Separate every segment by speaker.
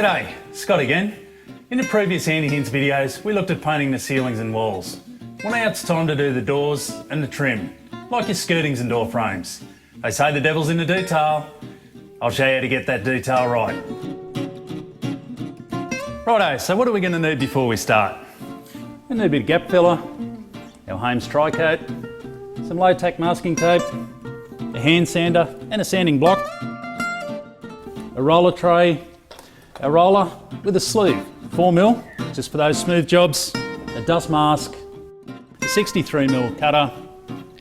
Speaker 1: G'day, Scott again. In the previous Handy Hints videos, we looked at painting the ceilings and walls. Well, now it's time to do the doors and the trim, like your skirtings and door frames. They say the devil's in the detail. I'll show you how to get that detail right. Righto, so what are we going to need before we start? We need a bit of gap filler, our Holmes tri-coat, some low-tack masking tape, a hand sander and a sanding block, a roller tray, a roller with a sleeve, 4mm, just for those smooth jobs, a dust mask, a 63mm cutter,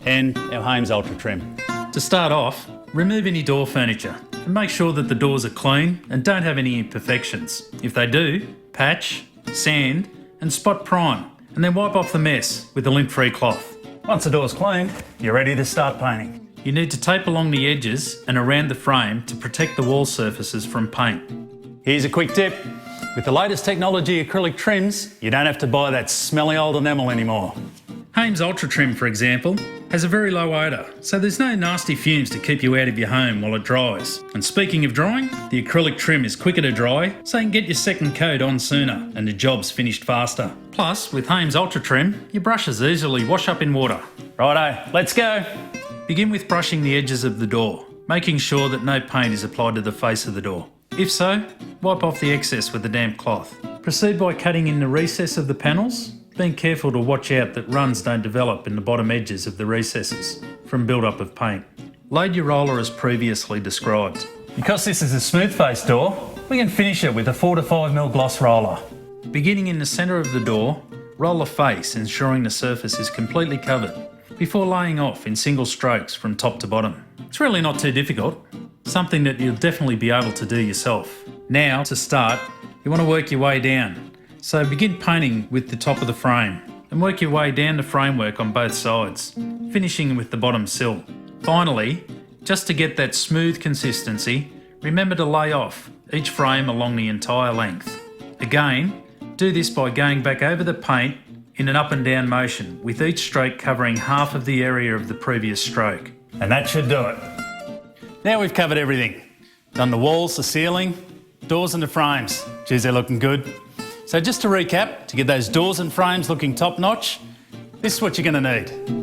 Speaker 1: and our Holmes Ultra Trim. To start off, remove any door furniture and make sure that the doors are clean and don't have any imperfections. If they do, patch, sand and spot prime, and then wipe off the mess with a lint-free cloth. Once the door's clean, you're ready to start painting. You need to tape along the edges and around the frame to protect the wall surfaces from paint. Here's a quick tip. With the latest technology acrylic trims, you don't have to buy that smelly old enamel anymore. Holmes Ultra Trim, for example, has a very low odour, so there's no nasty fumes to keep you out of your home while it dries. And speaking of drying, the acrylic trim is quicker to dry, so you can get your second coat on sooner and the job's finished faster. Plus, with Holmes Ultra Trim, your brushes easily wash up in water. Righto, let's go. Begin with brushing the edges of the door, making sure that no paint is applied to the face of the door. If so, wipe off the excess with a damp cloth. Proceed by cutting in the recess of the panels, being careful to watch out that runs don't develop in the bottom edges of the recesses from build-up of paint. Load your roller as previously described. Because this is a smooth face door, we can finish it with a 4 to 5mm gloss roller. Beginning in the centre of the door, roll the face, ensuring the surface is completely covered, before laying off in single strokes from top to bottom. It's really not too difficult, something that you'll definitely be able to do yourself. Now, to start, you want to work your way down. So begin painting with the top of the frame and work your way down the framework on both sides, finishing with the bottom sill. Finally, just to get that smooth consistency, remember to lay off each frame along the entire length. Again, do this by going back over the paint in an up and down motion, with each stroke covering half of the area of the previous stroke. And that should do it. Now we've covered everything. Done the walls, the ceiling, doors and the frames. Geez, they're looking good. So just to recap, to get those doors and frames looking top notch, this is what you're going to need.